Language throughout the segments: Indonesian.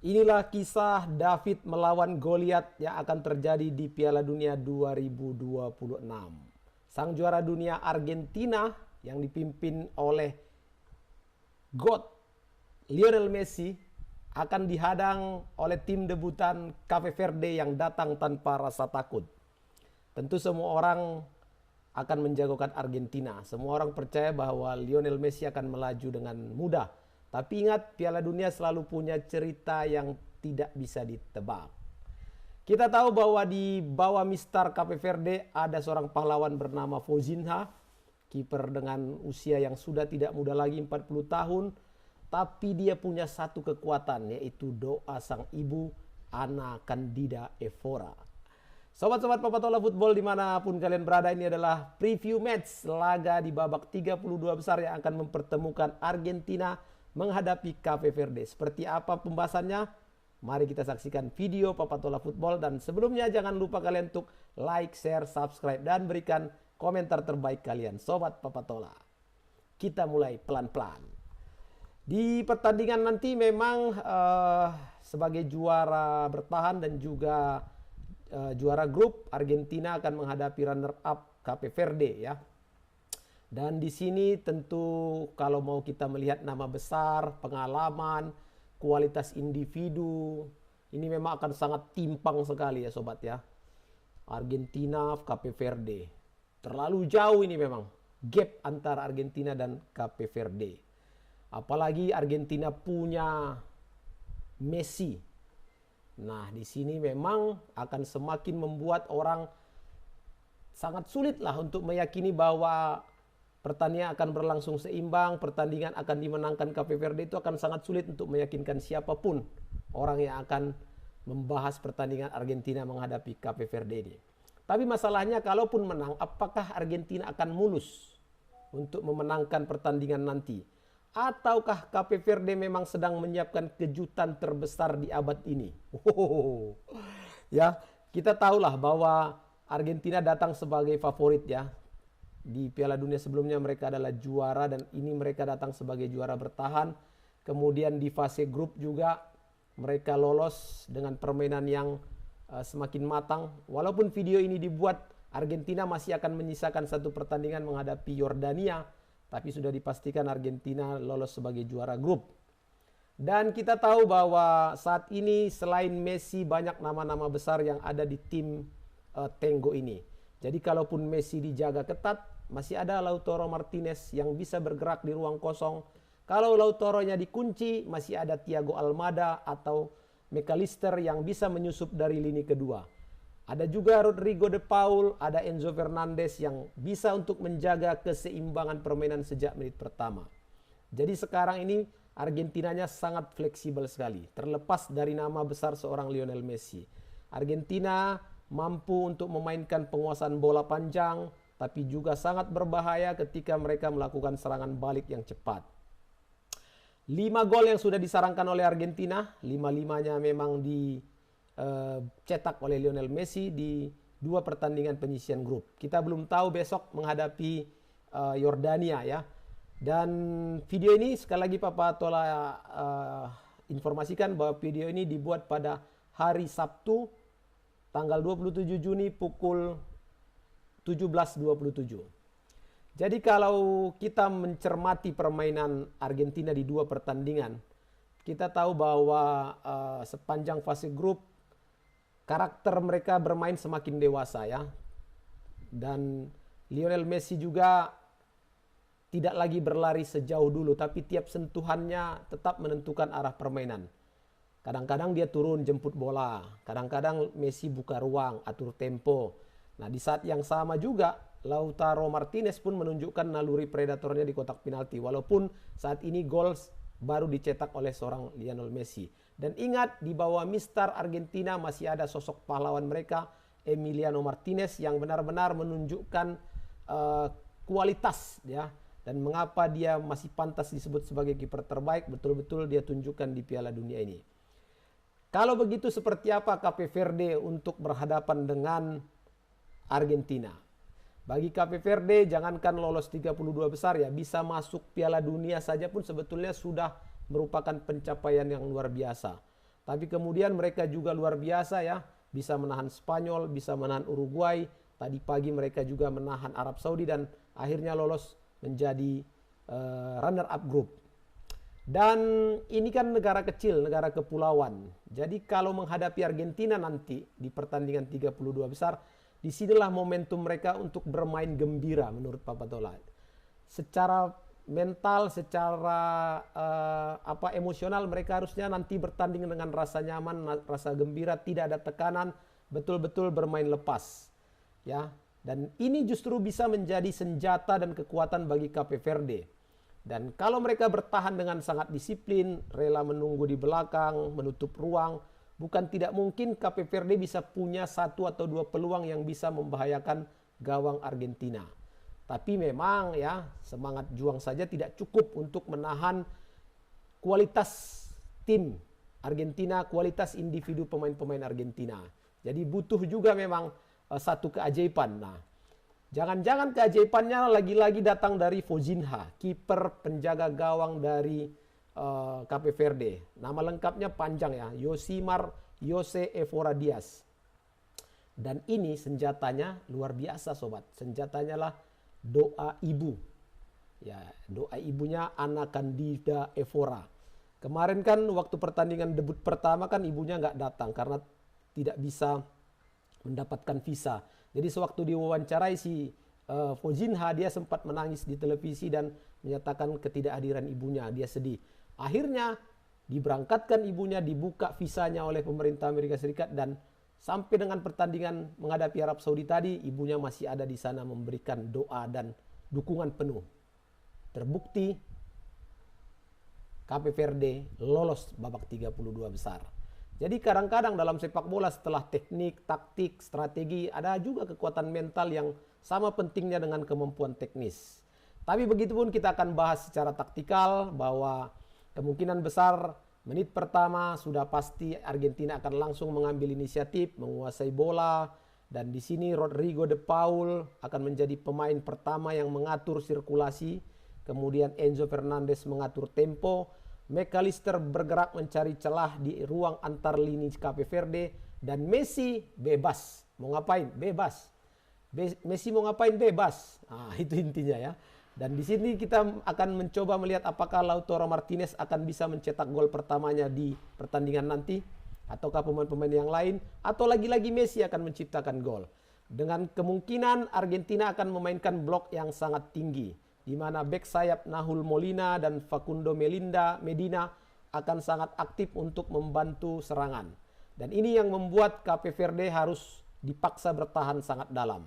Inilah kisah David melawan Goliat yang akan terjadi di Piala Dunia 2026. Sang juara dunia Argentina yang dipimpin oleh GOAT Lionel Messi akan dihadang oleh tim debutan Cape Verde yang datang tanpa rasa takut. Tentu semua orang akan menjagokan Argentina. Semua orang percaya bahwa Lionel Messi akan melaju dengan mudah. Tapi ingat, Piala Dunia selalu punya cerita yang tidak bisa ditebak. Kita tahu bahwa di bawah Mister Cape Verde ada seorang pahlawan bernama Fozinha, kiper dengan usia yang sudah tidak muda lagi 40 tahun, tapi dia punya satu kekuatan, yaitu doa sang ibu Ana Candida Evora. Sobat-sobat Papatola Football dimanapun kalian berada, ini adalah preview match laga di babak 32 besar yang akan mempertemukan Argentina menghadapi Cape Verde. Seperti apa pembahasannya? Mari kita saksikan video Papatola Football. Dan sebelumnya jangan lupa kalian untuk like, share, subscribe, dan berikan komentar terbaik kalian, Sobat Papatola. Kita mulai pelan-pelan. Di pertandingan nanti memang sebagai juara bertahan dan juga juara grup, Argentina akan menghadapi runner-up Cape Verde ya. Dan di sini tentu kalau mau kita melihat nama besar, pengalaman, kualitas individu, ini memang akan sangat timpang sekali ya sobat ya. Argentina, Cape Verde. Terlalu jauh ini memang gap antara Argentina dan Cape Verde. Apalagi Argentina punya Messi. Nah, di sini memang akan semakin membuat orang sangat sulit lah untuk meyakini bahwa pertandingan akan berlangsung seimbang, pertandingan akan dimenangkan Cape Verde. Itu akan sangat sulit untuk meyakinkan siapapun orang yang akan membahas pertandingan Argentina menghadapi Cape Verde ini. Tapi masalahnya kalaupun menang, apakah Argentina akan mulus untuk memenangkan pertandingan nanti? Ataukah Cape Verde memang sedang menyiapkan kejutan terbesar di abad ini? Ya, kita tahulah bahwa Argentina datang sebagai favorit ya. Di Piala Dunia sebelumnya mereka adalah juara dan ini mereka datang sebagai juara bertahan. Kemudian di fase grup juga mereka lolos dengan permainan yang semakin matang. Walaupun video ini dibuat, Argentina masih akan menyisakan satu pertandingan menghadapi Yordania, tapi sudah dipastikan Argentina lolos sebagai juara grup. Dan kita tahu bahwa saat ini selain Messi banyak nama-nama besar yang ada di tim Tenggo ini. Jadi kalaupun Messi dijaga ketat, masih ada Lautaro Martinez yang bisa bergerak di ruang kosong. Kalau Lautaro-nya dikunci, masih ada Thiago Almada atau McAllister yang bisa menyusup dari lini kedua. Ada juga Rodrigo de Paul, ada Enzo Fernandez yang bisa untuk menjaga keseimbangan permainan sejak menit pertama. Jadi sekarang ini Argentinanya sangat fleksibel sekali, terlepas dari nama besar seorang Lionel Messi. Argentina mampu untuk memainkan penguasaan bola panjang, tapi juga sangat berbahaya ketika mereka melakukan serangan balik yang cepat. 5 gol yang sudah disarankan oleh Argentina, 5-5-nya memang dicetak oleh Lionel Messi di 2 pertandingan penyisian grup. Kita belum tahu besok menghadapi Yordania ya. Dan video ini sekali lagi Papa Tola informasikan bahwa video ini dibuat pada hari Sabtu tanggal 27 Juni pukul 17.27. Jadi kalau kita mencermati permainan Argentina di 2 pertandingan, kita tahu bahwa sepanjang fase grup karakter mereka bermain semakin dewasa ya. Dan Lionel Messi juga tidak lagi berlari sejauh dulu, tapi tiap sentuhannya tetap menentukan arah permainan. Kadang-kadang dia turun jemput bola, kadang-kadang Messi buka ruang, atur tempo. Nah, di saat yang sama juga Lautaro Martinez pun menunjukkan naluri predatornya di kotak penalti. Walaupun saat ini gol baru dicetak oleh seorang Lionel Messi. Dan ingat, di bawah Mister Argentina masih ada sosok pahlawan mereka, Emiliano Martinez, yang benar-benar menunjukkan kualitas ya. Dan mengapa dia masih pantas disebut sebagai kiper terbaik, betul-betul dia tunjukkan di Piala Dunia ini. Kalau begitu seperti apa Cape Verde untuk berhadapan dengan Argentina? Bagi Cape Verde jangankan lolos 32 besar ya, bisa masuk Piala Dunia saja pun sebetulnya sudah merupakan pencapaian yang luar biasa. Tapi kemudian mereka juga luar biasa ya, bisa menahan Spanyol, bisa menahan Uruguay. Tadi pagi mereka juga menahan Arab Saudi dan akhirnya lolos menjadi runner up group. Dan ini kan negara kecil, negara kepulauan. Jadi kalau menghadapi Argentina nanti di pertandingan 32 besar, disinilah momentum mereka untuk bermain gembira menurut Papatola. Secara mental, secara emosional mereka harusnya nanti bertanding dengan rasa nyaman, rasa gembira, tidak ada tekanan, betul-betul bermain lepas. Ya, dan ini justru bisa menjadi senjata dan kekuatan bagi Cape Verde. Dan kalau mereka bertahan dengan sangat disiplin, rela menunggu di belakang, menutup ruang, bukan tidak mungkin Cape Verde bisa punya 1 atau 2 peluang yang bisa membahayakan gawang Argentina. Tapi memang ya, semangat juang saja tidak cukup untuk menahan kualitas tim Argentina, kualitas individu pemain-pemain Argentina. Jadi butuh juga memang satu keajaiban. Nah, jangan-jangan keajaibannya lagi-lagi datang dari Fozinha, kiper penjaga gawang dari Cape Verde. Nama lengkapnya panjang ya, Yosimar Jose Evora Diaz. Dan ini senjatanya luar biasa sobat. Senjatanya lah doa ibu. Ya, doa ibunya Ana Candida Evora. Kemarin kan waktu pertandingan debut pertama kan ibunya nggak datang karena tidak bisa mendapatkan visa. Jadi sewaktu diwawancarai si Fozinha, dia sempat menangis di televisi dan menyatakan ketidakhadiran ibunya. Dia sedih. Akhirnya diberangkatkan ibunya, dibuka visanya oleh pemerintah Amerika Serikat, dan sampai dengan pertandingan menghadapi Arab Saudi tadi, ibunya masih ada di sana memberikan doa dan dukungan penuh. Terbukti Cape Verde lolos babak 32 besar. Jadi kadang-kadang dalam sepak bola setelah teknik, taktik, strategi, ada juga kekuatan mental yang sama pentingnya dengan kemampuan teknis. Tapi begitupun kita akan bahas secara taktikal bahwa kemungkinan besar menit pertama sudah pasti Argentina akan langsung mengambil inisiatif, menguasai bola. Dan di sini Rodrigo de Paul akan menjadi pemain pertama yang mengatur sirkulasi. Kemudian Enzo Fernandez mengatur tempo. McAllister bergerak mencari celah di ruang antar lini Cape Verde, dan Messi bebas. Mau ngapain? Bebas. Messi mau ngapain? Bebas. Nah, itu intinya ya. Dan di sini kita akan mencoba melihat apakah Lautaro Martinez akan bisa mencetak gol pertamanya di pertandingan nanti, ataukah pemain-pemain yang lain, atau lagi-lagi Messi akan menciptakan gol. Dengan kemungkinan Argentina akan memainkan blok yang sangat tinggi, di mana bek sayap Nahul Molina dan Facundo Medina akan sangat aktif untuk membantu serangan. Dan ini yang membuat Cape Verde harus dipaksa bertahan sangat dalam.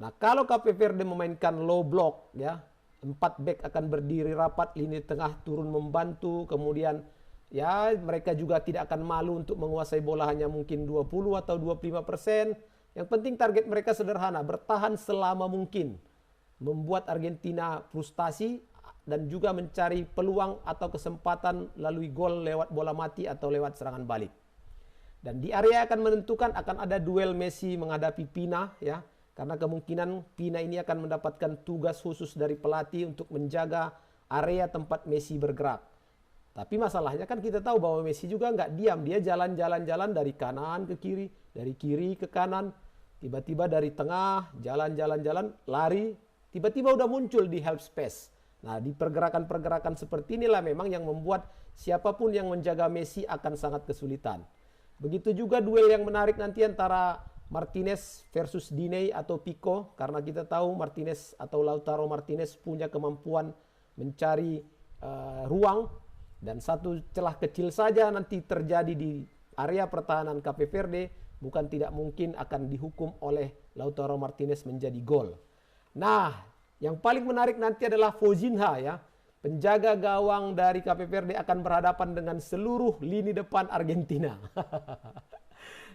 Nah, kalau Cape Verde memainkan low block ya, 4 bek akan berdiri rapat, lini tengah turun membantu, kemudian ya mereka juga tidak akan malu untuk menguasai bola hanya mungkin 20 atau 25%. Yang penting target mereka sederhana, bertahan selama mungkin, membuat Argentina frustasi dan juga mencari peluang atau kesempatan melalui gol lewat bola mati atau lewat serangan balik. Dan di area akan menentukan akan ada duel Messi menghadapi Pina ya, karena kemungkinan Pina ini akan mendapatkan tugas khusus dari pelatih untuk menjaga area tempat Messi bergerak. Tapi masalahnya kan kita tahu bahwa Messi juga nggak diam, dia jalan-jalan dari kanan ke kiri, dari kiri ke kanan, tiba-tiba dari tengah jalan-jalan lari, tiba-tiba udah muncul di half space. Nah, di pergerakan-pergerakan seperti inilah memang yang membuat siapapun yang menjaga Messi akan sangat kesulitan. Begitu juga duel yang menarik nanti antara Martinez versus Diney atau Pico, karena kita tahu Martinez atau Lautaro Martinez punya kemampuan mencari ruang, dan satu celah kecil saja nanti terjadi di area pertahanan Cape Verde, bukan tidak mungkin akan dihukum oleh Lautaro Martinez menjadi gol. Nah, yang paling menarik nanti adalah Fozinha ya. Penjaga gawang dari Cape Verde akan berhadapan dengan seluruh lini depan Argentina.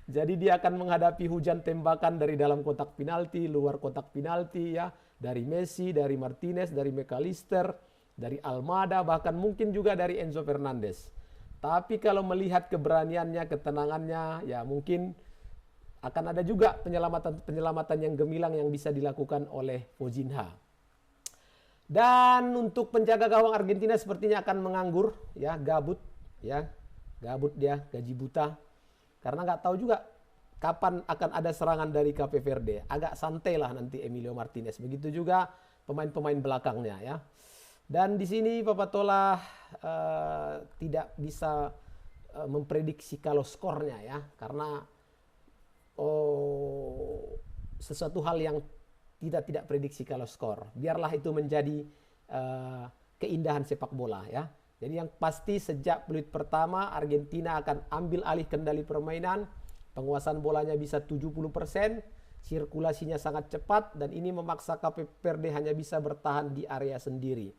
Jadi dia akan menghadapi hujan tembakan dari dalam kotak penalti, luar kotak penalti ya, dari Messi, dari Martinez, dari McAllister, dari Almada, bahkan mungkin juga dari Enzo Fernandez. Tapi kalau melihat keberaniannya, ketenangannya, ya mungkin akan ada juga penyelamatan yang gemilang yang bisa dilakukan oleh Fozinha. Dan untuk penjaga gawang Argentina sepertinya akan menganggur ya, gabut ya. Gabut dia, gaji buta. Karena nggak tahu juga kapan akan ada serangan dari Cape Verde. Agak santai lah nanti Emilio Martinez. Begitu juga pemain-pemain belakangnya ya. Dan di sini Papatola tidak bisa memprediksi kalau skornya ya. Karena sesuatu hal yang tidak prediksi kalau skor. Biarlah itu menjadi keindahan sepak bola ya. Jadi yang pasti sejak peluit pertama Argentina akan ambil alih kendali permainan, penguasaan bolanya bisa 70%, sirkulasinya sangat cepat dan ini memaksa Cape Verde hanya bisa bertahan di area sendiri.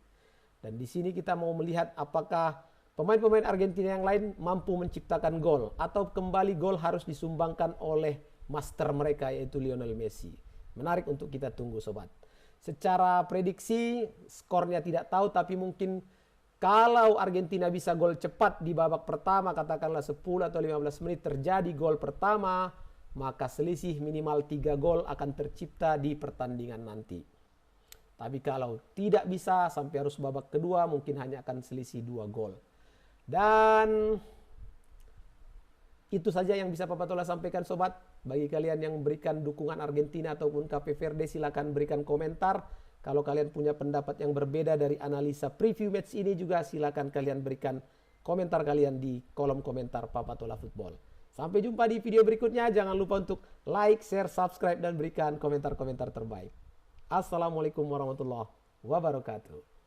Dan di sini kita mau melihat apakah pemain-pemain Argentina yang lain mampu menciptakan gol atau kembali gol harus disumbangkan oleh master mereka yaitu Lionel Messi. Menarik untuk kita tunggu sobat. Secara prediksi skornya tidak tahu tapi mungkin kalau Argentina bisa gol cepat di babak pertama, katakanlah 10 atau 15 menit terjadi gol pertama, maka selisih minimal 3 gol akan tercipta di pertandingan nanti. Tapi kalau tidak bisa sampai harus babak kedua, mungkin hanya akan selisih 2 gol. Dan itu saja yang bisa Papatola sampaikan sobat. Bagi kalian yang berikan dukungan Argentina ataupun Cape Verde, silakan berikan komentar. Kalau kalian punya pendapat yang berbeda dari analisa preview match ini juga silakan kalian berikan komentar kalian di kolom komentar Papatola Football. Sampai jumpa di video berikutnya. Jangan lupa untuk like, share, subscribe dan berikan komentar-komentar terbaik. Assalamualaikum warahmatullahi wabarakatuh.